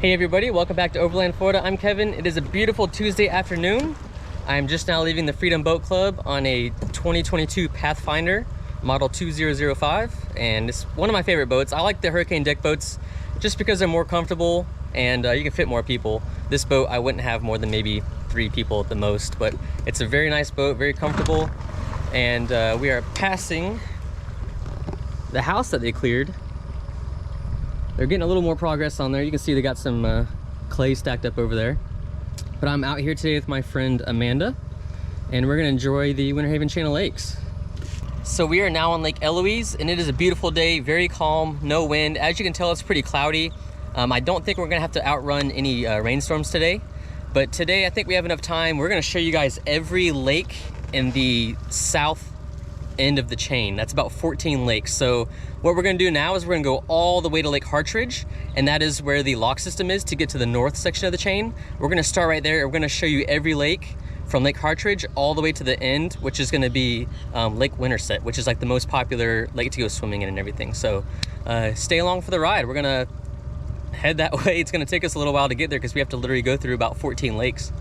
Hey everybody, welcome back to Overland Florida. I'm Kevin. It is a beautiful Tuesday afternoon. I'm just now leaving the Freedom Boat Club on a 2022 Pathfinder model 2005, and it's one of my favorite boats. I like the Hurricane deck boats just because they're more comfortable and you can fit more people. This boat I wouldn't have more than maybe 3 people at the most, but it's a very nice boat, very comfortable. And we are passing the house that they cleared. They're getting a little more progress on there. You can see they got some clay stacked up over there. But I'm out here today with my friend Amanda, and we're gonna enjoy the Winter Haven chain of lakes. So we are now on Lake Eloise, and it is a beautiful day, very calm, no wind. As you can tell, it's pretty cloudy. I don't think we're gonna have to outrun any rainstorms today. But today, I think we have enough time. We're gonna show you guys every lake in the south end of the chain. That's about 14 lakes. So what we're gonna do now is we're gonna go all the way to Lake Hartridge, and that is where the lock system is to get to the north section of the chain. We're gonna start right there. We're gonna show you every lake from Lake Hartridge all the way to the end, which is gonna be Lake Winterset, which is like the most popular lake to go swimming in and everything. So stay along for the ride. We're gonna head that way. It's gonna take us a little while to get there because we have to literally go through about 14 lakes.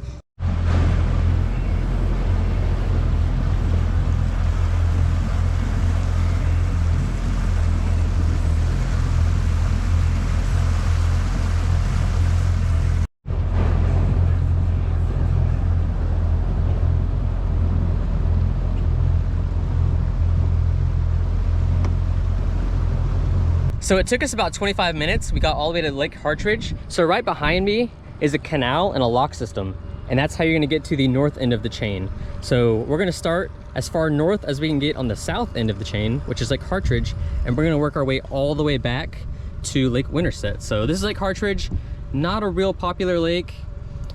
So it took us about 25 minutes. We got all the way to Lake Hartridge. So right behind me is a canal and a lock system, and that's how you're gonna get to the north end of the chain. So we're gonna start as far north as we can get on the south end of the chain, which is Lake Hartridge, and we're gonna work our way all the way back to Lake Winterset. So this is Lake Hartridge, not a real popular lake.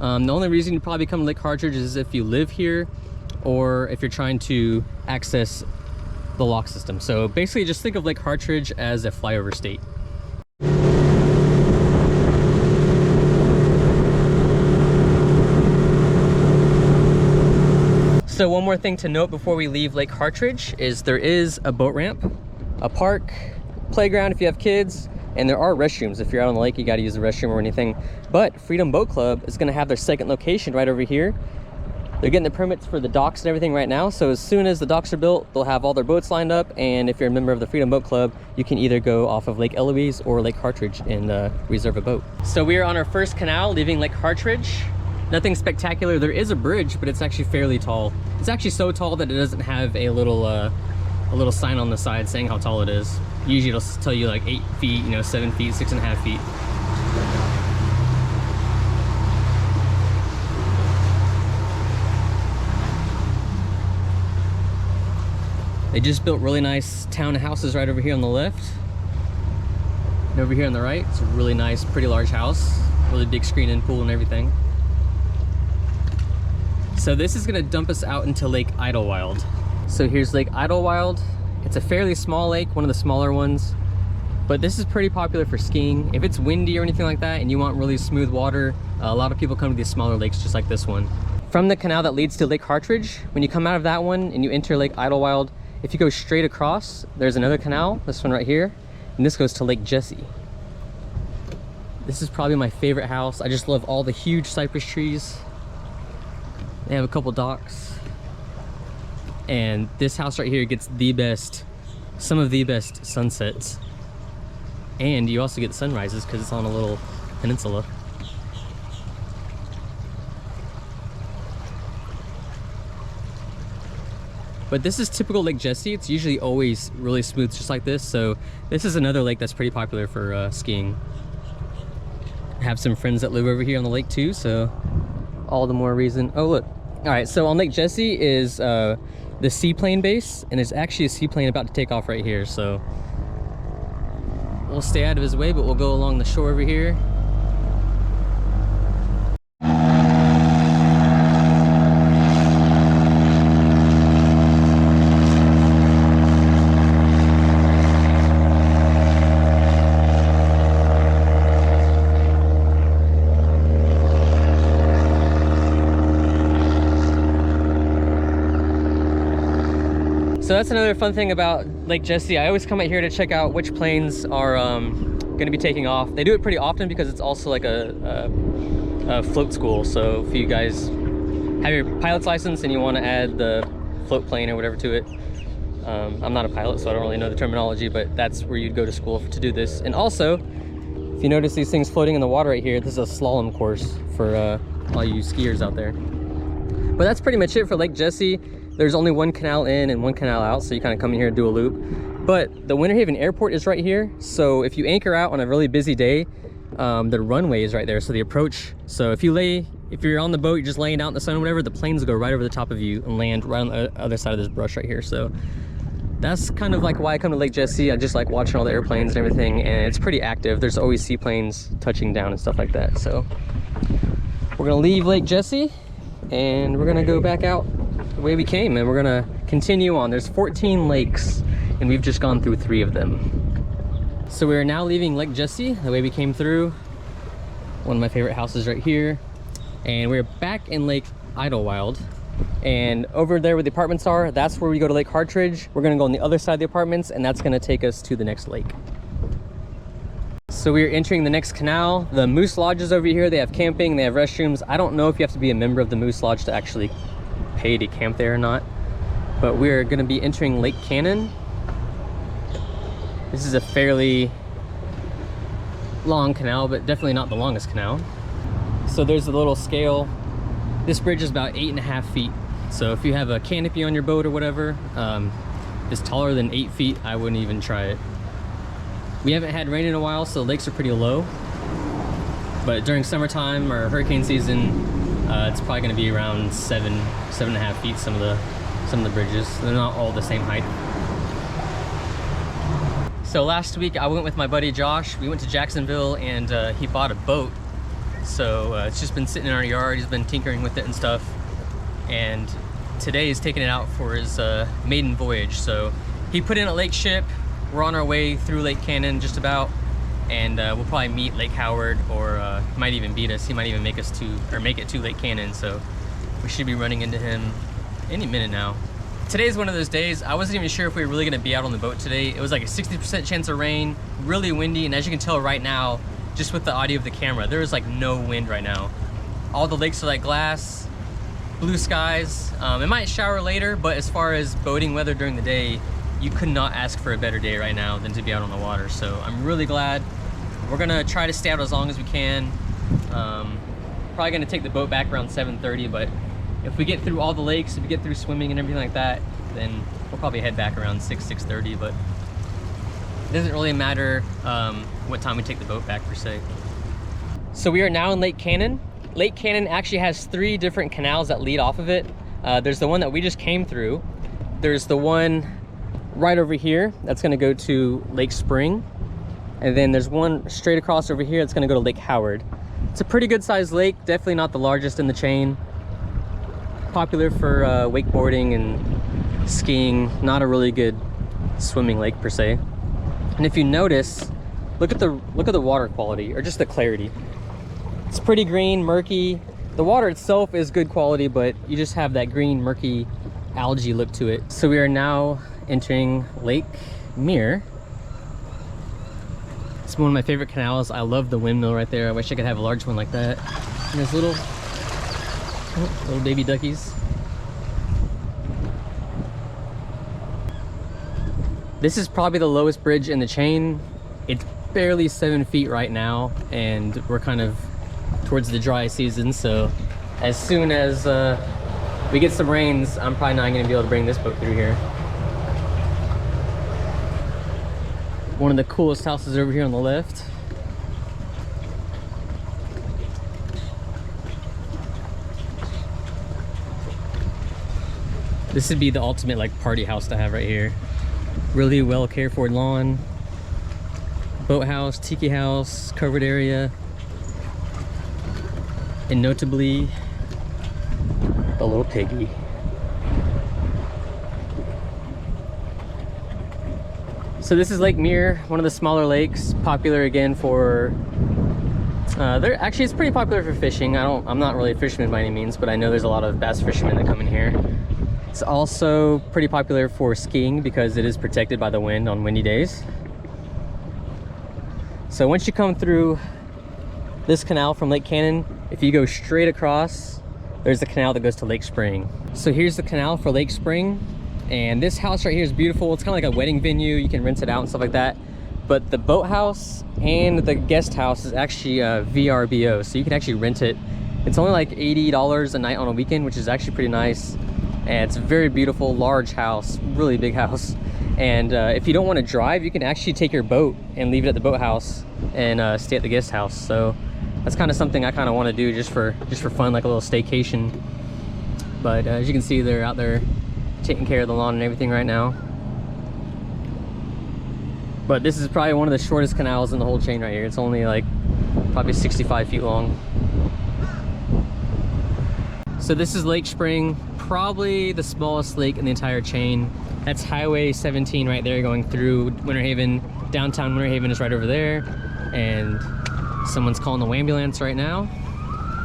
The only reason you probably come to Lake Hartridge is if you live here or if you're trying to access the lock system. So basically just think of Lake Hartridge as a flyover state. So one more thing to note before we leave Lake Hartridge is there is a boat ramp, a park, playground if you have kids, and there are restrooms. If you're out on the lake, you got to use the restroom or anything. But Freedom Boat Club is going to have their second location right over here. They're getting the permits for the docks and everything right now. So as soon as the docks are built, they'll have all their boats lined up. And if you're a member of the Freedom Boat Club, you can either go off of Lake Eloise or Lake Hartridge and reserve a boat. So we are on our first canal leaving Lake Hartridge. Nothing spectacular. There is a bridge, but it's actually fairly tall. It's actually so tall that it doesn't have a little sign on the side saying how tall it is. Usually it'll tell you like 8 feet, 7 feet, 6.5 feet. They just built really nice townhouses right over here on the left. And over here on the right, it's a really nice, pretty large house. Really big screen-in pool and everything. So this is gonna dump us out into Lake Idlewild. So here's Lake Idlewild. It's a fairly small lake, one of the smaller ones. But this is pretty popular for skiing. If it's windy or anything like that and you want really smooth water, a lot of people come to these smaller lakes just like this one. From the canal that leads to Lake Hartridge, when you come out of that one and you enter Lake Idlewild, if you go straight across, there's another canal, this one right here, and this goes to Lake Jessie. This is probably my favorite house. I just love all the huge cypress trees. They have a couple docks. And this house right here gets some of the best sunsets. And you also get sunrises because it's on a little peninsula. But this is typical Lake Jessie. It's usually always really smooth just like this. So this is another lake that's pretty popular for skiing. I have some friends that live over here on the lake too, so all the more reason. Oh look, all right, so on Lake Jessie is the seaplane base, and there's actually a seaplane about to take off right here. So we'll stay out of his way, but we'll go along the shore over here. So that's another fun thing about Lake Jessie. I always come out here to check out which planes are gonna be taking off. They do it pretty often because it's also like a float school. So if you guys have your pilot's license and you want to add the float plane or whatever to it, I'm not a pilot, so I don't really know the terminology, but that's where you'd go to school to do this. And also, if you notice these things floating in the water right here, this is a slalom course for all you skiers out there. But that's pretty much it for Lake Jessie. There's only one canal in and one canal out, so you kind of come in here and do a loop. But the Winter Haven Airport is right here, so if you anchor out on a really busy day, the runway is right there, so the approach. So if you're on the boat, you're just laying out in the sun or whatever, the planes will go right over the top of you and land right on the other side of this brush right here. So that's kind of like why I come to Lake Jessie. I just like watching all the airplanes and everything, and it's pretty active. There's always seaplanes touching down and stuff like that. So we're gonna leave Lake Jessie and we're gonna go back out the way we came, and we're gonna continue on. There's 14 lakes and we've just gone through 3 of them. So we're now leaving Lake Jessie the way we came through. One of my favorite houses right here. And we're back in Lake Idlewild. And over there where the apartments are, that's where we go to Lake Hartridge. We're gonna go on the other side of the apartments, and that's gonna take us to the next lake. So we're entering the next canal. The Moose Lodge is over here. They have camping, they have restrooms. I don't know if you have to be a member of the Moose Lodge to actually pay to camp there or not. But we're gonna be entering Lake Cannon. This is a fairly long canal, but definitely not the longest canal. So there's a little scale. This bridge is about 8.5 feet. So if you have a canopy on your boat or whatever, it's taller than 8 feet, I wouldn't even try it. We haven't had rain in a while, so lakes are pretty low. But during summertime or hurricane season, it's probably gonna be around 7.5 feet, some of the bridges. They're not all the same height. So last week I went with my buddy Josh. We went to Jacksonville and he bought a boat. So it's just been sitting in our yard. He's been tinkering with it and stuff. And today he's taking it out for his maiden voyage. So he put in a lake ship. We're on our way through Lake Cannon just about. And we'll probably meet Lake Howard, or he might even beat us. He might even make it to Lake Cannon. So we should be running into him any minute now. Today's one of those days. I wasn't even sure if we were really gonna be out on the boat today. It was like a 60% chance of rain, really windy, and as you can tell right now, just with the audio of the camera, there is like no wind right now. All the lakes are like glass, blue skies. It might shower later, but as far as boating weather during the day, you could not ask for a better day right now than to be out on the water. So I'm really glad. We're gonna try to stay out as long as we can. Probably gonna take the boat back around 7:30, but if we get through all the lakes, if we get through swimming and everything like that, then we'll probably head back around 6:30, but it doesn't really matter what time we take the boat back per se. So we are now in Lake Cannon. Lake Cannon actually has 3 different canals that lead off of it. There's the one that we just came through. There's the one right over here that's gonna go to Lake Spring. And then there's one straight across over here that's gonna go to Lake Howard. It's a pretty good sized lake, definitely not the largest in the chain. Popular for wakeboarding and skiing, not a really good swimming lake per se. And if you notice, look at the water quality, or just the clarity. It's pretty green, murky. The water itself is good quality, but you just have that green, murky algae look to it. So we are now entering Lake Mere. It's one of my favorite canals. I love the windmill right there. I wish I could have a large one like that. And there's little baby duckies. This is probably the lowest bridge in the chain. It's barely 7 feet right now, and we're kind of towards the dry season, so as soon as we get some rains, I'm probably not gonna be able to bring this boat through here. One of the coolest houses over here on the left. This would be the ultimate like party house to have right here. Really well cared for lawn, boathouse, tiki house, covered area, and notably the little piggy. So this is Lake Mere, one of the smaller lakes, popular again for it's pretty popular for fishing. I'm not really a fisherman by any means, but I know there's a lot of bass fishermen that come in here. It's also pretty popular for skiing because it is protected by the wind on windy days. So once you come through this canal from Lake Cannon, if you go straight across, there's the canal that goes to Lake Spring. So here's the canal for Lake Spring, and this house right here is beautiful. It's kind of like a wedding venue. You can rent it out and stuff like that. But the boathouse and the guest house is actually a VRBO, so you can actually rent it. It's only like $80 a night on a weekend, which is actually pretty nice. And it's a very beautiful, large house, really big house. And if you don't want to drive, you can actually take your boat and leave it at the boathouse and stay at the guest house. So that's kind of something I kind of want to do just for fun, like a little staycation. But as you can see, they're out there taking care of the lawn and everything right now. But this is probably one of the shortest canals in the whole chain right here. It's only like probably 65 feet long. So this is Lake Spring, probably the smallest lake in the entire chain. That's Highway 17 right there going through Winter Haven. Downtown Winter Haven is right over there. And someone's calling the ambulance right now.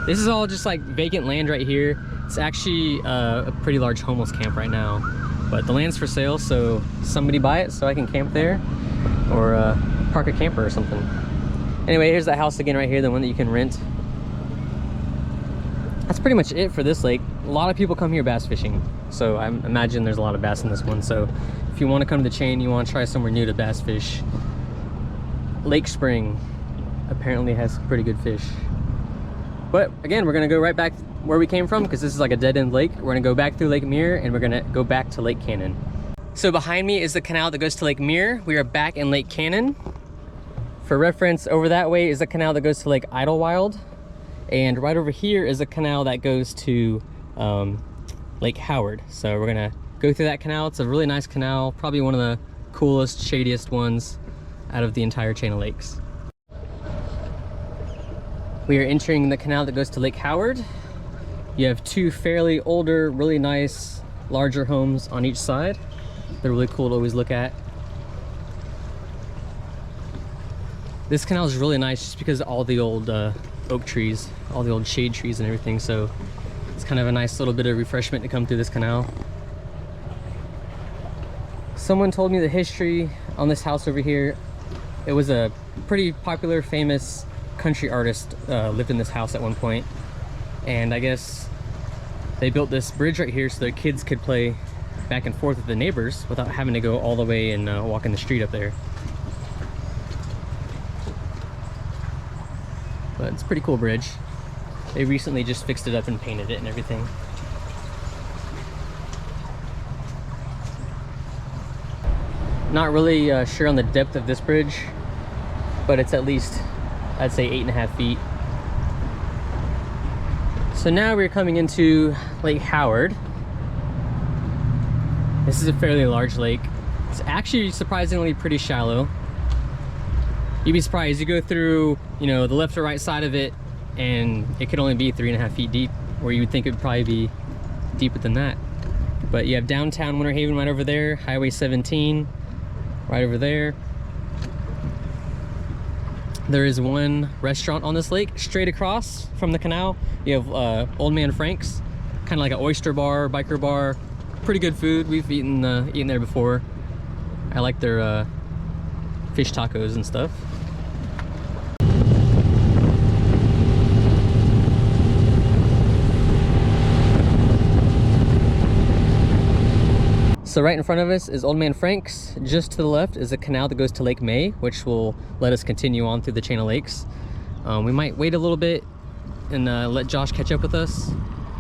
This is all just like vacant land right here. It's actually a pretty large homeless camp right now. But the land's for sale, so somebody buy it so I can camp there. Or park a camper or something. Anyway, here's that house again right here, the one that you can rent. That's pretty much it for this lake. A lot of people come here bass fishing, so I imagine there's a lot of bass in this one. So if you want to come to the chain, you want to try somewhere new to bass fish, Lake Spring apparently has some pretty good fish. But again, we're gonna go right back where we came from because this is like a dead-end lake. We're gonna go back through Lake Mirror and we're gonna go back to Lake Cannon. So behind me is the canal that goes to Lake Mirror. We are back in Lake Cannon. For reference, over that way is a canal that goes to Lake Idlewild. And right over here is a canal that goes to Lake Howard. So we're gonna go through that canal. It's a really nice canal, probably one of the coolest, shadiest ones out of the entire chain of lakes. We are entering the canal that goes to Lake Howard. You have two fairly older, really nice, larger homes on each side. They're really cool to always look at. This canal is really nice just because of all the old oak trees, all the old shade trees and everything, so it's kind of a nice little bit of refreshment to come through this canal. Someone told me the history on this house over here. It was a pretty popular, famous country artist lived in this house at one point, and I guess they built this bridge right here so their kids could play back and forth with the neighbors without having to go all the way and walk in the street up there. But it's a pretty cool bridge. They recently just fixed it up and painted it and everything. Not really sure on the depth of this bridge, but it's at least, I'd say, 8.5 feet. So now we're coming into Lake Howard. This is a fairly large lake. It's actually surprisingly pretty shallow. You'd be surprised. You go through, you know, the left or right side of it, and it could only be 3.5 feet deep, where you would think it would probably be deeper than that. But you have downtown Winter Haven right over there, Highway 17 right over there. There is one restaurant on this lake straight across from the canal. You have Old Man Frank's, kind of like an oyster bar, biker bar. Pretty good food. We've eaten there before. I like their fish tacos and stuff. So right in front of us is Old Man Frank's. Just to the left is a canal that goes to Lake May, which will let us continue on through the chain of lakes. We might wait a little bit and let Josh catch up with us,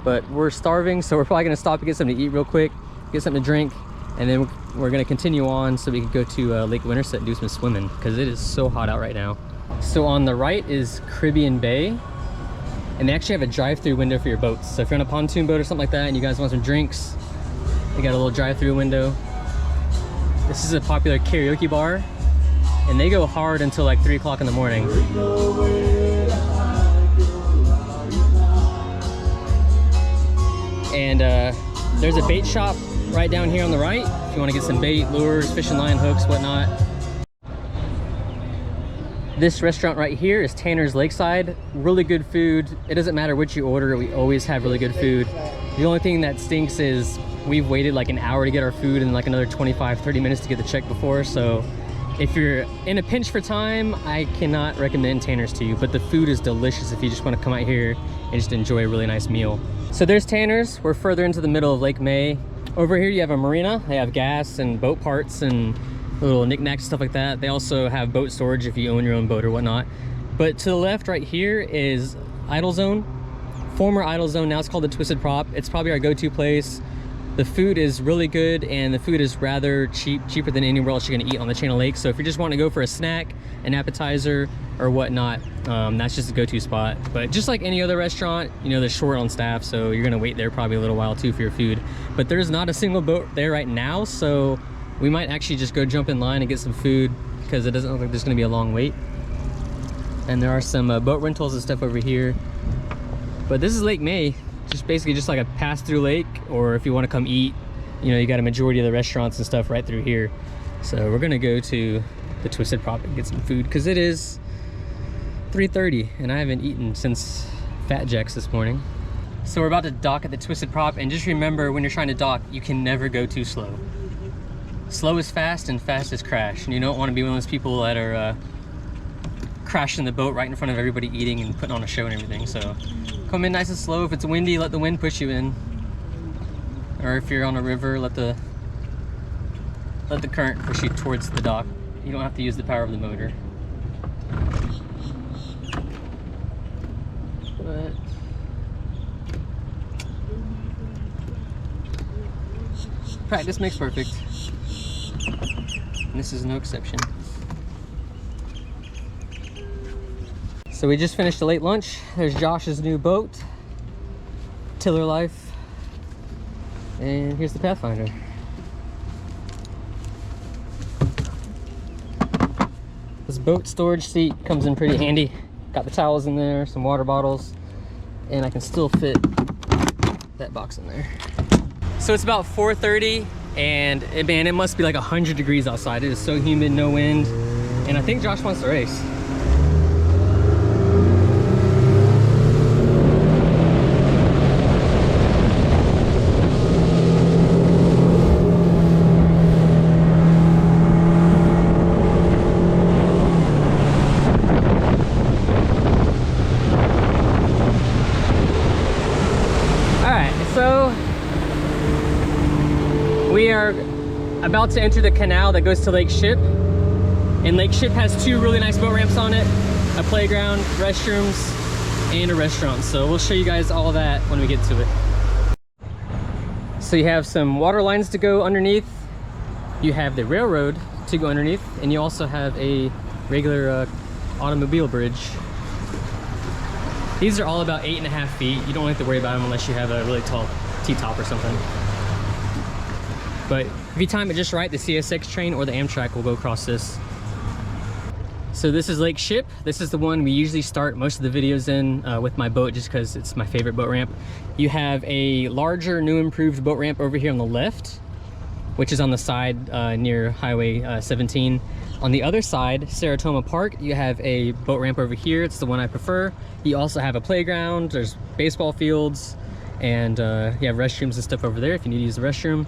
but we're starving, so we're probably gonna stop and get something to eat real quick, get something to drink, and then we're gonna continue on so we can go to Lake Winterset and do some swimming because it is so hot out right now. So on the right is Caribbean Bay, and they actually have a drive-through window for your boats. So if you're on a pontoon boat or something like that and you guys want some drinks, they got a little drive-through window. This is a popular karaoke bar, and they go hard until like 3 o'clock in the morning. And there's a bait shop right down here on the right if you want to get some bait, lures, fishing line, hooks, whatnot. This restaurant right here is Tanner's Lakeside. Really good food. It doesn't matter what you order, we always have really good food. The only thing that stinks is we've waited like an hour to get our food and like another 25-30 minutes to get the check before, so If you're in a pinch for time, I cannot recommend Tanner's to you, but the food is delicious if you just want to come out here and just enjoy a really nice meal. So there's Tanner's. We're further into the middle of Lake May. Over here you have a marina. They have gas and boat parts and little knickknacks and stuff like that. They also have boat storage if you own your own boat or whatnot. But to the left right here is Idle Zone. Former Idle Zone, now it's called the Twisted Prop. It's probably our go-to place. The food is really good, and the food is rather cheap, cheaper than anywhere else you're gonna eat on the chain of lakes. So if you're just wanting to go for a snack, an appetizer, or whatnot, that's just a go-to spot. But just like any other restaurant, you know, they're short on staff, so you're gonna wait there probably a little while too for your food. But there's not a single boat there right now, so we might actually just go jump in line and get some food because it doesn't look like there's gonna be a long wait. And there are some boat rentals and stuff over here. But this is Lake May. Just basically just like a pass-through lake, or if you want to come eat, you know, you got a majority of the restaurants and stuff right through here. So we're gonna go to the Twisted Prop and get some food because it is 3:30 and I haven't eaten since Fat Jack's this morning. So we're about to dock at the Twisted Prop, and just remember, when you're trying to dock, you can never go too slow. Slow is fast and fast is crash, and you don't want to be one of those people that are crashing the boat right in front of everybody eating and putting on a show and everything. So come in nice and slow. If it's windy, let the wind push you in, or if you're on a river, let the current push you towards the dock. You don't have to use the power of the motor. But practice makes perfect, and this is no exception. So we just finished a late lunch. There's Josh's new boat, Tiller Life, and here's the Pathfinder. This boat storage seat comes in pretty handy. Got the towels in there, some water bottles, and I can still fit that box in there. So it's about 4:30, and man, it must be like 100 degrees outside. It is so humid, no wind, and I think Josh wants to race. We are about to enter the canal that goes to Lake Ship, and Lake Ship has two really nice boat ramps on it, a playground, restrooms, and a restaurant. So we'll show you guys all that when we get to it. So you have some water lines to go underneath, you have the railroad to go underneath, and you also have a regular automobile bridge. These are all about 8.5 feet. You don't have to worry about them unless you have a really tall T-top or something. But if you time it just right, the CSX train or the Amtrak will go across this. So this is Lake Ship. This is the one we usually start most of the videos in with my boat, just because it's my favorite boat ramp. You have a larger, new improved boat ramp over here on the left, which is on the side near Highway 17. On the other side, Saratoga Park, you have a boat ramp over here. It's the one I prefer. You also have a playground, there's baseball fields, and you have restrooms and stuff over there if you need to use the restroom.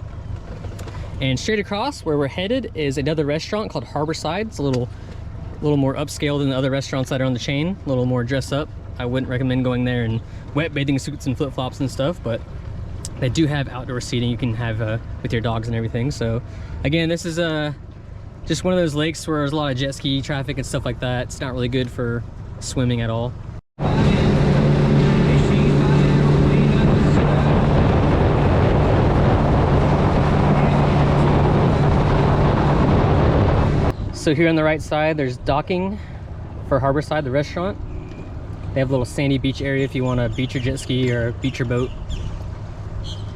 And straight across where we're headed is another restaurant called Harbourside. It's a little more upscale than the other restaurants that are on the chain, a little more dressed up. I wouldn't recommend going there in wet bathing suits and flip-flops and stuff, but they do have outdoor seating you can have with your dogs and everything. So again, this is just one of those lakes where there's a lot of jet ski traffic and stuff like that. It's not really good for swimming at all. So here on the right side, there's docking for Harbourside, the restaurant. They have a little sandy beach area if you want to beach your jet ski or beach your boat.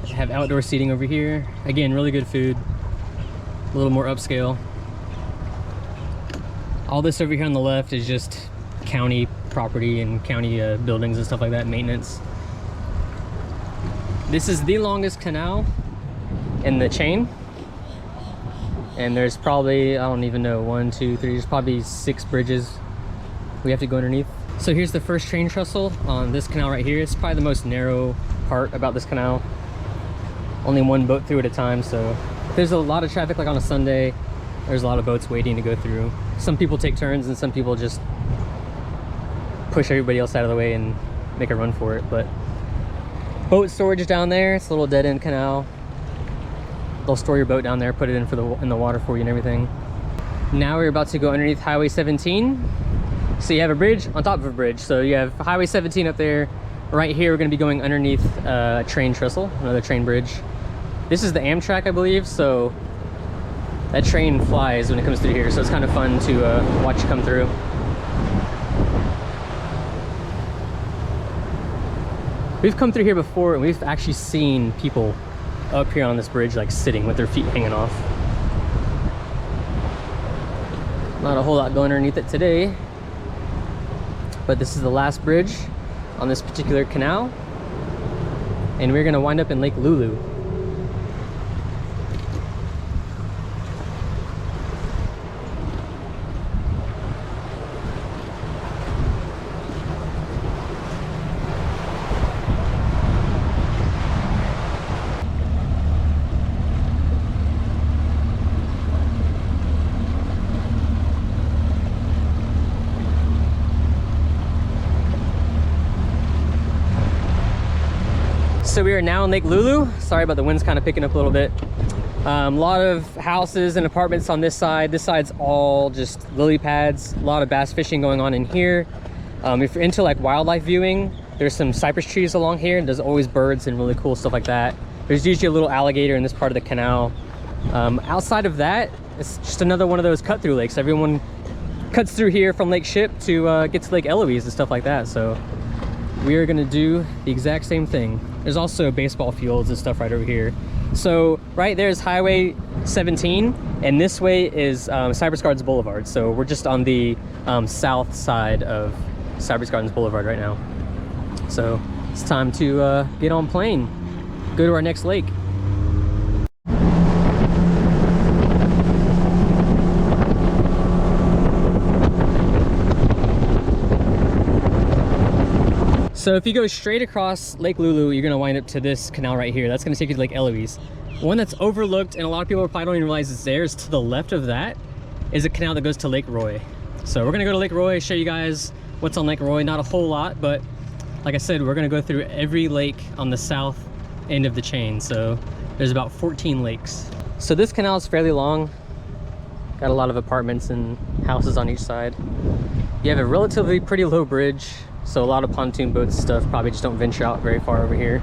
They have outdoor seating over here. Again, really good food, a little more upscale. All this over here on the left is just county property and county buildings and stuff like that, maintenance. This is the longest canal in the chain. And there's probably, I don't even know, 1, 2, 3, there's probably 6 bridges we have to go underneath. So here's the first train trestle on this canal right here. It's probably the most narrow part about this canal. Only one boat through at a time, so if there's a lot of traffic like on a Sunday, There's a lot of boats waiting to go through. Some people take turns and some people just push everybody else out of the way and make a run for it. But boat storage down there. It's a little dead end canal. They'll store your boat down there, put it in in the water for you and everything. Now we're about to go underneath Highway 17. So you have a bridge on top of a bridge. So you have Highway 17 up there. Right here, we're going to be going underneath a train trestle, another train bridge. This is the Amtrak, I believe. So that train flies when it comes through here. So it's kind of fun to watch it come through. We've come through here before and we've actually seen people up here on this bridge, like sitting with their feet hanging off. Not a whole lot going underneath it today, but this is the last bridge on this particular canal, and we're gonna wind up in Lake Lulu. So we are now in Lake Lulu. Sorry about the wind's kind of picking up a little bit. A lot of houses and apartments on this side. This side's all just lily pads. A lot of bass fishing going on in here. If you're into like wildlife viewing, there's some cypress trees along here, and there's always birds and really cool stuff like that. There's usually a little alligator in this part of the canal. Outside of that, it's just another one of those cut-through lakes. Everyone cuts through here from Lake Ship to get to Lake Eloise and stuff like that. So we are gonna do the exact same thing. There's also baseball fields and stuff right over here. So right there is Highway 17, and this way is Cypress Gardens Boulevard. So we're just on the south side of Cypress Gardens Boulevard right now. So it's time to get on plane, go to our next lake. So if you go straight across Lake Lulu, you're gonna wind up to this canal right here. That's gonna take you to Lake Eloise. One that's overlooked, and a lot of people probably don't even realize it's there, is to the left of that is a canal that goes to Lake Roy. So we're gonna go to Lake Roy, show you guys what's on Lake Roy. Not a whole lot, but like I said, we're gonna go through every lake on the south end of the chain. So there's about 14 lakes. So this canal is fairly long. Got a lot of apartments and houses on each side. You have a relatively pretty low bridge. So a lot of pontoon boats and stuff probably just don't venture out very far over here.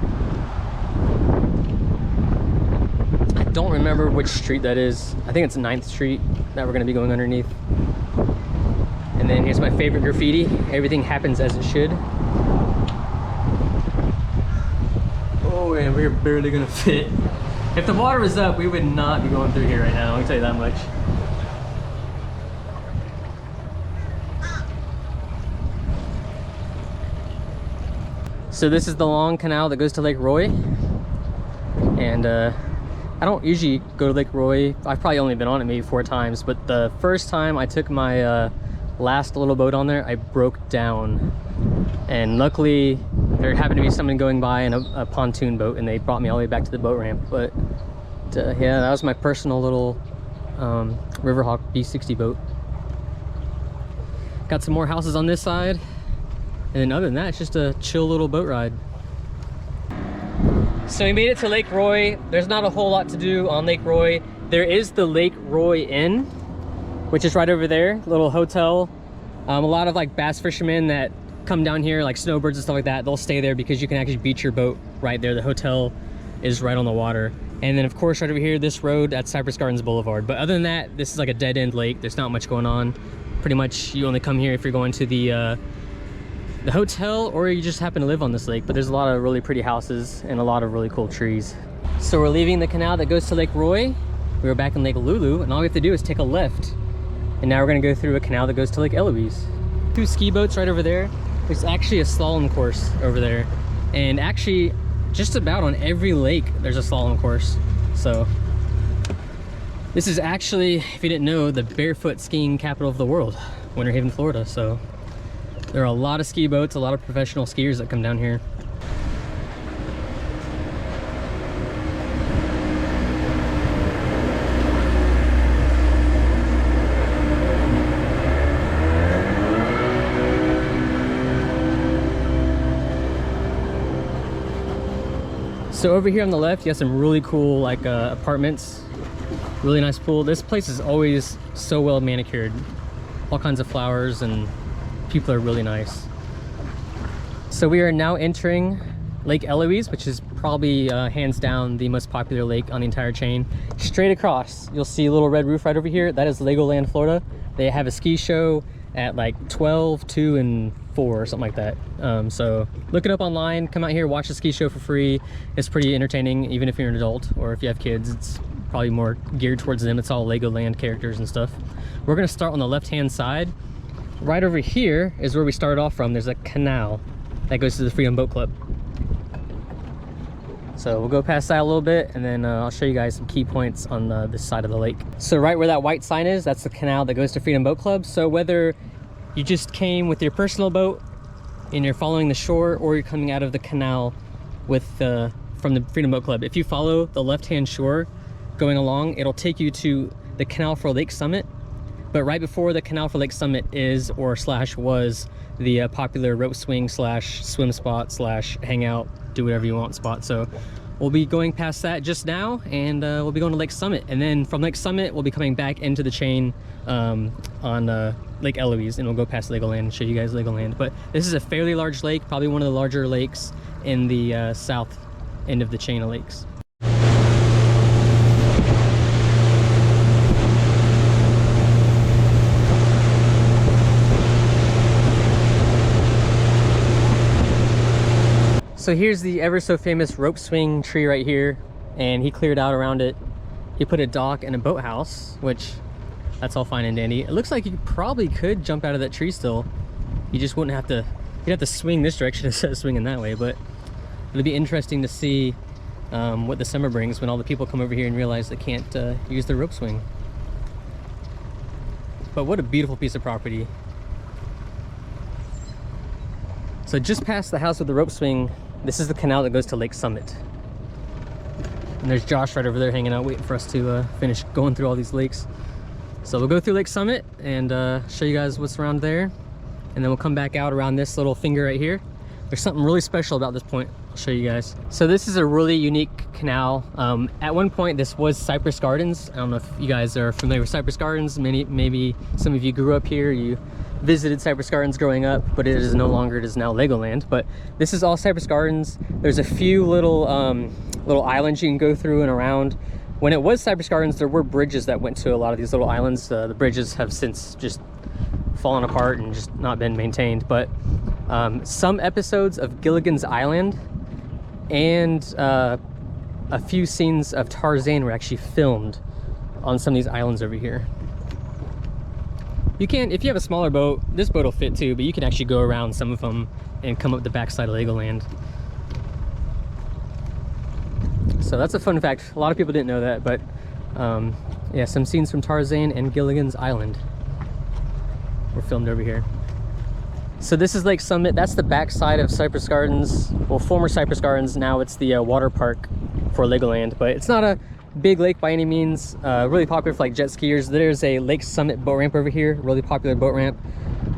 I don't remember which street that is. I think it's 9th Street that we're gonna be going underneath. And then here's my favorite graffiti. Everything happens as it should. Oh, and we're barely gonna fit. If the water was up, we would not be going through here right now, I can tell you that much. So this is the long canal that goes to Lake Roy, and I don't usually go to Lake Roy. I've probably only been on it maybe 4 times, but the first time I took my last little boat on there, I broke down, and luckily there happened to be someone going by in a pontoon boat, and they brought me all the way back to the boat ramp. But yeah, that was my personal little Riverhawk B60 boat. Got some more houses on this side. And then other than that, it's just a chill little boat ride. So we made it to Lake Roy. There's not a whole lot to do on Lake Roy. There is the Lake Roy Inn, which is right over there, little hotel. A lot of like bass fishermen that come down here, like snowbirds and stuff like that, they'll stay there because you can actually beach your boat right there. The hotel is right on the water. And then of course right over here, this road at Cypress Gardens Boulevard. But other than that, this is like a dead end lake. There's not much going on. Pretty much you only come here if you're going to the hotel, or you just happen to live on this lake. But there's a lot of really pretty houses and a lot of really cool trees. So we're leaving the canal that goes to Lake Roy. We were back in Lake Lulu, and all we have to do is take a left. And now we're gonna go through a canal that goes to Lake Eloise. 2 ski boats right over there. There's actually a slalom course over there. And actually, just about on every lake, there's a slalom course. So this is actually, if you didn't know, the barefoot skiing capital of the world, Winter Haven, Florida. So there are a lot of ski boats, a lot of professional skiers that come down here. So over here on the left, you have some really cool like apartments. Really nice pool. This place is always so well manicured. All kinds of flowers, and people are really nice. So we are now entering Lake Eloise, which is probably hands down the most popular lake on the entire chain. Straight across, you'll see a little red roof right over here. That is Legoland Florida. They have a ski show at like 12, 2, and 4 or something like that. So look it up online, come out here, watch the ski show for free. It's pretty entertaining, even if you're an adult or if you have kids. It's probably more geared towards them. It's all Legoland characters and stuff. We're gonna start on the left-hand side. Right over here is where we started off from. There's a canal that goes to the Freedom Boat Club. So we'll go past that a little bit, and then I'll show you guys some key points on this side of the lake. So right where that white sign is, that's the canal that goes to Freedom Boat Club. So whether you just came with your personal boat and you're following the shore, or you're coming out of the canal with from the Freedom Boat Club, if you follow the left-hand shore going along, it'll take you to the Canal for Lake Summit. But right before the Canal for Lake Summit is, or slash was, the popular rope swing slash swim spot slash hangout, do whatever you want spot. So we'll be going past that just now, and we'll be going to Lake Summit, and then from Lake Summit we'll be coming back into the chain on Lake Eloise, and we'll go past Legoland and show you guys Legoland. But this is a fairly large lake, probably one of the larger lakes in the south end of the chain of lakes. So here's the ever so famous rope swing tree right here, and he cleared out around it. He put a dock and a boathouse, which that's all fine and dandy. It looks like you probably could jump out of that tree still. You just wouldn't have to, you'd have to swing this direction instead of swinging that way. But it'll be interesting to see what the summer brings when all the people come over here and realize they can't use their rope swing. But what a beautiful piece of property. So just past the house with the rope swing, this is the canal that goes to Lake Summit. And there's Josh right over there hanging out, waiting for us to finish going through all these lakes. So we'll go through Lake Summit and show you guys what's around there. And then we'll come back out around this little finger right here. There's something really special about this point. I'll show you guys. So this is a really unique canal. At one point, this was Cypress Gardens. I don't know if you guys are familiar with Cypress Gardens. Maybe some of you grew up here. You visited Cypress Gardens growing up, but it is no longer. It is now Legoland. But this is all Cypress Gardens. There's a few little little islands you can go through and around. When it was Cypress Gardens, there were bridges that went to a lot of these little islands. The bridges have since just fallen apart and just not been maintained. But some episodes of Gilligan's Island and a few scenes of Tarzan were actually filmed on some of these islands over here. You can, if you have a smaller boat, this boat will fit too, but you can actually go around some of them and come up the backside of Legoland. So that's a fun fact. A lot of people didn't know that, but yeah, some scenes from Tarzan and Gilligan's Island were filmed over here. So this is Lake Summit. That's the backside of Cypress Gardens. Well, former Cypress Gardens. Now it's the water park for Legoland, but it's not a big lake by any means. Really popular for like jet skiers. There's a Lake Summit boat ramp over here, really popular boat ramp.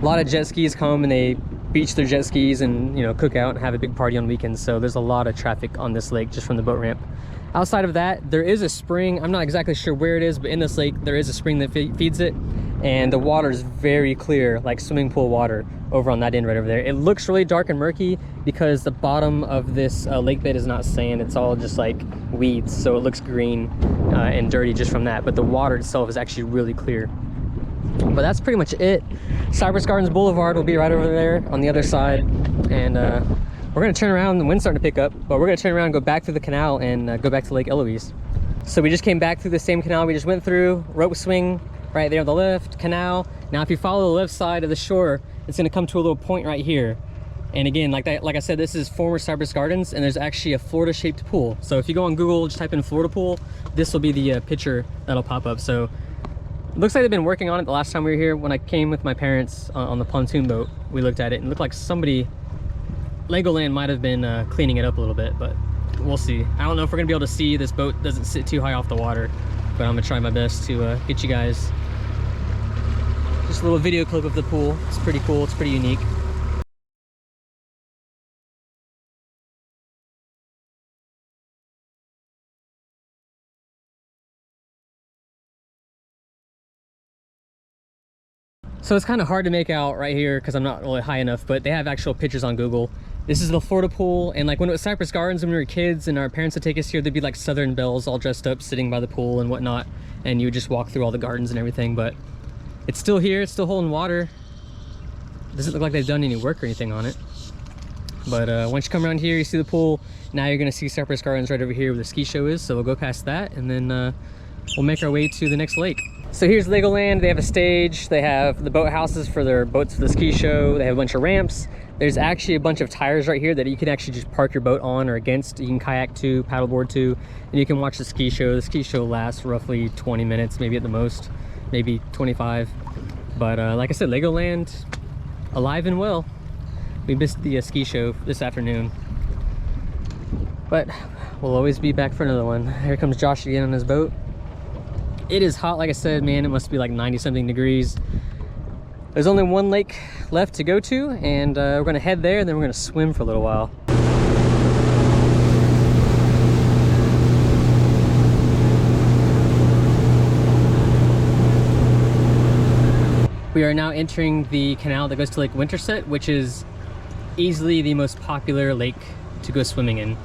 A lot of jet skis come and they beach their jet skis and, you know, cook out and have a big party on weekends. So there's a lot of traffic on this lake just from the boat ramp. Outside of that, there is a spring. I'm not exactly sure where it is, but in this lake there is a spring that feeds it, and the water is very clear, like swimming pool water over on that end right over there. It looks really dark and murky because the bottom of this lake bed is not sand. It's all just like weeds, so it looks green and dirty just from that, but the water itself is actually really clear. But that's pretty much it. Cypress Gardens Boulevard will be right over there on the other side, and we're gonna turn around. The wind's starting to pick up, but we're gonna turn around and go back through the canal and go back to Lake Eloise. So we just came back through the same canal we just went through. Rope swing right there on the left, canal. Now if you follow the left side of the shore, it's gonna come to a little point right here. And again, like I said, this is former Cypress Gardens, and there's actually a Florida shaped pool. So if you go on Google, just type in Florida pool, this will be the picture that'll pop up. So it looks like they've been working on it. The last time we were here, when I came with my parents on the pontoon boat, we looked at it and it looked like somebody, Legoland might have been cleaning it up a little bit, but we'll see. I don't know if we're gonna be able to see. This boat doesn't sit too high off the water, but I'm gonna try my best to get you guys just a little video clip of the pool. It's pretty cool, it's pretty unique. So it's kind of hard to make out right here because I'm not really high enough, but they have actual pictures on Google. This is the Florida pool, and like when it was Cypress Gardens when we were kids and our parents would take us here, there'd be like Southern belles all dressed up sitting by the pool and whatnot, and you would just walk through all the gardens and everything. But it's still here, it's still holding water. Doesn't look like they've done any work or anything on it. But once you come around here, you see the pool. Now you're gonna see Cypress Gardens right over here where the ski show is, so we'll go past that and then we'll make our way to the next lake. So here's Legoland. They have a stage, they have the boat houses for their boats for the ski show, they have a bunch of ramps. There's actually a bunch of tires right here that you can actually just park your boat on or against. You can kayak to, paddleboard to, and you can watch the ski show. The ski show lasts roughly 20 minutes, maybe at the most, maybe 25. But like I said, Legoland, alive and well. We missed the ski show this afternoon. But we'll always be back for another one. Here comes Josh again on his boat. It is hot, like I said, man. It must be like 90-something degrees. There's only one lake left to go to, and we're gonna head there, and then we're gonna swim for a little while. We are now entering the canal that goes to Lake Winterset, which is easily the most popular lake to go swimming in.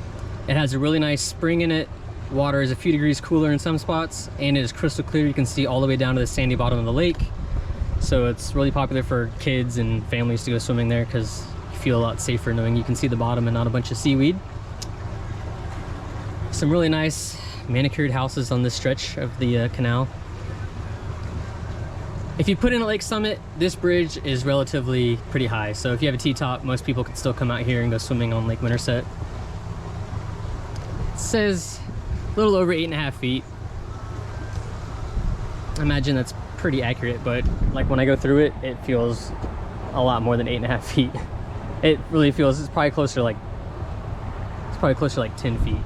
It has a really nice spring in it. Water is a few degrees cooler in some spots, and it is crystal clear. You can see all the way down to the sandy bottom of the lake. So it's really popular for kids and families to go swimming there because you feel a lot safer knowing you can see the bottom and not a bunch of seaweed. Some really nice manicured houses on this stretch of the canal. If you put in a lake summit, this bridge is relatively pretty high. So if you have a T-top, most people can still come out here and go swimming on Lake Winterset. It says a little over 8.5 feet. I imagine that's pretty accurate, but like when I go through it, it feels a lot more than 8.5 feet. It really feels, it's probably closer to like 10 feet.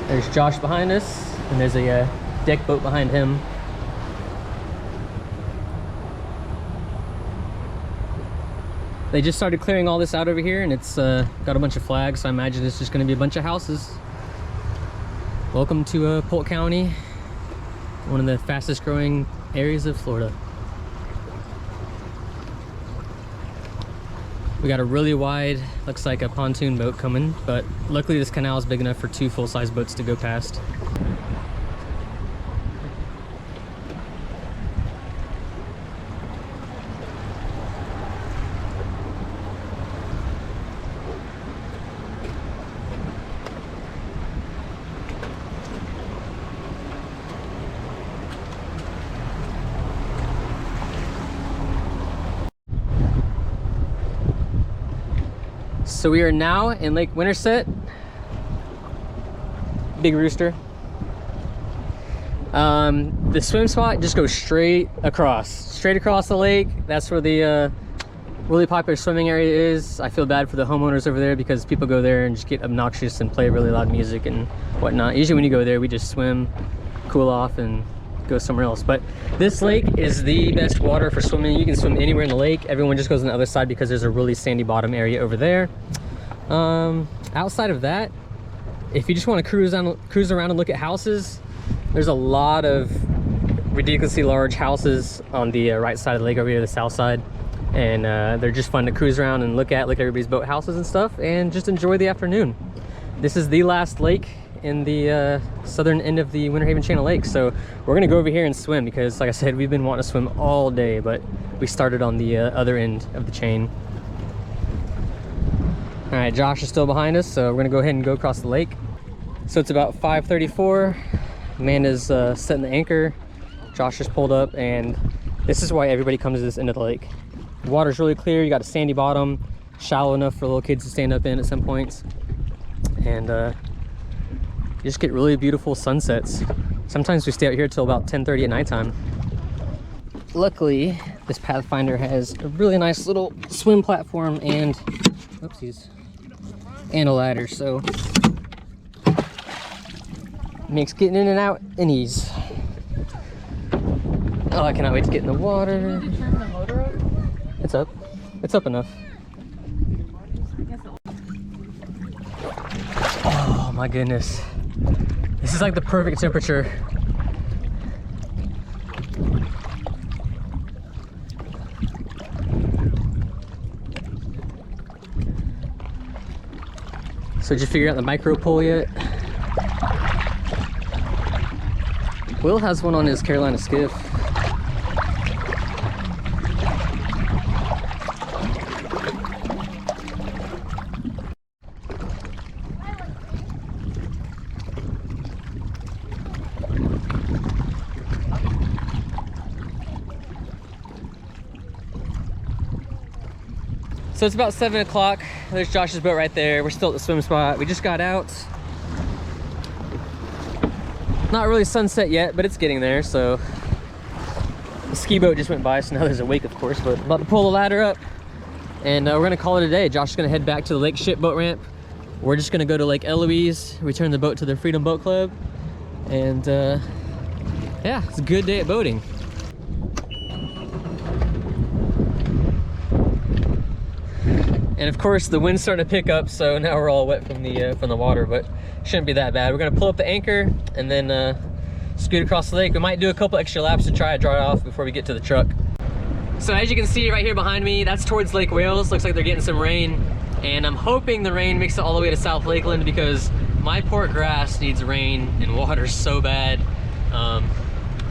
There's Josh behind us, and there's a deck boat behind him. They just started clearing all this out over here, and it's got a bunch of flags, so I imagine it's just going to be a bunch of houses. Welcome to Polk County, one of the fastest growing areas of Florida. We got a really wide, looks like a pontoon boat coming, but luckily this canal is big enough for 2 full-size boats to go past. So we are now in Lake Winterset. Big Rooster. The swim spot just goes straight across the lake. That's where the really popular swimming area is. I feel bad for the homeowners over there because people go there and just get obnoxious and play really loud music and whatnot. Usually when you go there, we just swim, cool off, and go somewhere else. But this lake is the best water for swimming. You can swim anywhere in the lake. Everyone just goes on the other side because there's a really sandy bottom area over there. Outside of that, if you just want to cruise around and look at houses, there's a lot of ridiculously large houses on the right side of the lake over here, the south side, and they're just fun to cruise around and look at everybody's boat houses and stuff, and just enjoy the afternoon. This is the last lake in the southern end of the Winter Haven chain of lakes, so we're gonna go over here and swim because, like I said, we've been wanting to swim all day, but we started on the other end of the chain. All right, Josh is still behind us, so we're gonna go ahead and go across the lake. So it's about 5:34. Amanda's setting the anchor. Josh just pulled up, and this is why everybody comes to this end of the lake. The water's really clear. You got a sandy bottom, shallow enough for little kids to stand up in at some points, and you just get really beautiful sunsets. Sometimes we stay out here till about 10:30 at nighttime. Luckily, this Pathfinder has a really nice little swim platform and oopsies, and a ladder, so makes getting in and out an ease. Oh, I cannot wait to get in the water. Did you turn the motor up? It's up. It's up enough. Oh my goodness. This is like the perfect temperature. So did you figure out the micro pole yet? Will has one on his Carolina skiff. So it's about 7 o'clock. There's Josh's boat right there. We're still at the swim spot. We just got out. Not really sunset yet, but it's getting there. So the ski boat just went by, so now there's a wake, of course. But I'm about to pull the ladder up, and we're gonna call it a day. Josh is gonna head back to the lake ship boat ramp. We're just gonna go to Lake Eloise, return the boat to the Freedom Boat Club, and yeah, it's a good day at boating. And of course the wind's starting to pick up, so now we're all wet from the water, but shouldn't be that bad. We're gonna pull up the anchor and then scoot across the lake. We might do a couple extra laps to try to dry off before we get to the truck. So as you can see right here behind me, that's towards Lake Wales. Looks like they're getting some rain, and I'm hoping the rain makes it all the way to South Lakeland, because my poor grass needs rain and water so bad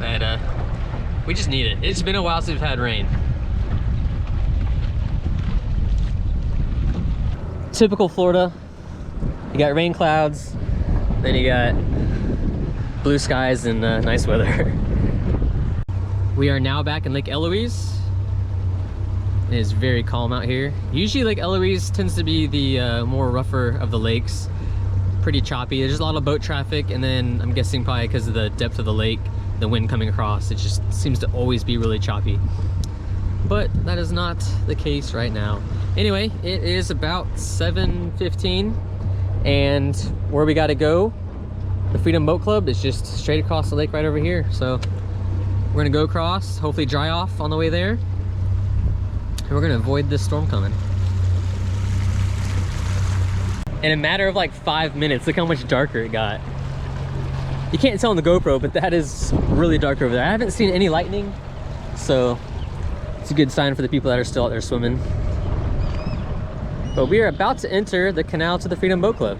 that we just need it. It's been a while since we've had rain. Typical Florida. You got rain clouds, then you got blue skies and nice weather. We are now back in Lake Eloise. It is very calm out here. Usually Lake Eloise tends to be the more rougher of the lakes. Pretty choppy. There's a lot of boat traffic, and then I'm guessing probably because of the depth of the lake, the wind coming across, it just seems to always be really choppy. But that is not the case right now. Anyway, it is about 7:15, and where we gotta go, the Freedom Boat Club, is just straight across the lake right over here. So we're gonna go across, hopefully dry off on the way there, and we're gonna avoid this storm coming. In a matter of like 5 minutes, look how much darker it got. You can't tell on the GoPro, but that is really dark over there. I haven't seen any lightning, so it's a good sign for the people that are still out there swimming. But we are about to enter the canal to the Freedom Boat Club.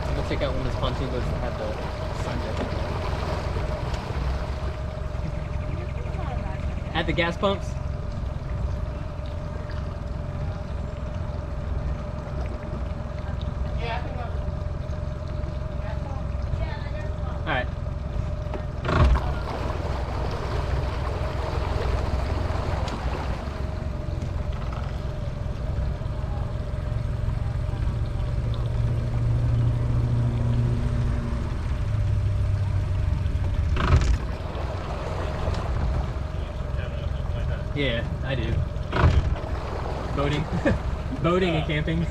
I'm gonna take out one of those pontoon boats that have the sun deck. At the gas pumps. All right. Yeah, I do. Boating. Boating and camping.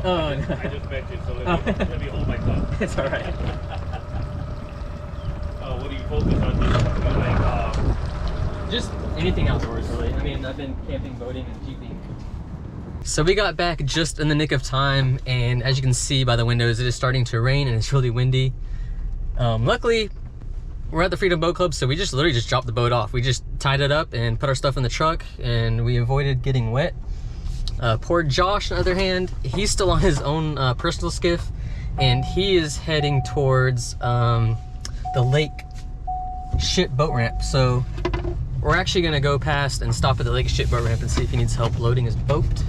Oh, no. I just bet you, so let me hold my tongue. It's alright. What do you focus on? Like, just anything outdoors, really. I mean, I've been camping, boating, and jeeping. So we got back just in the nick of time, and as you can see by the windows, it is starting to rain and it's really windy. Luckily, we're at the Freedom Boat Club, so we just literally just dropped the boat off. We just tied it up and put our stuff in the truck, and we avoided getting wet. Poor Josh, on the other hand, he's still on his own personal skiff, and he is heading towards the lake ship boat ramp. So we're actually gonna go past and stop at the lake ship boat ramp and see if he needs help loading his boat,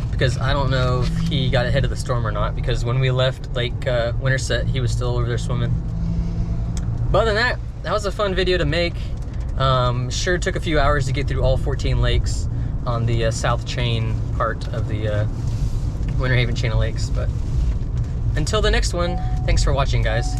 because I don't know if he got ahead of the storm or not, because when we left Lake Winterset, he was still over there swimming. But other than that, that was a fun video to make. Sure took a few hours to get through all 14 lakes on the south chain part of the Winter Haven chain of lakes. But until the next one, thanks for watching, guys.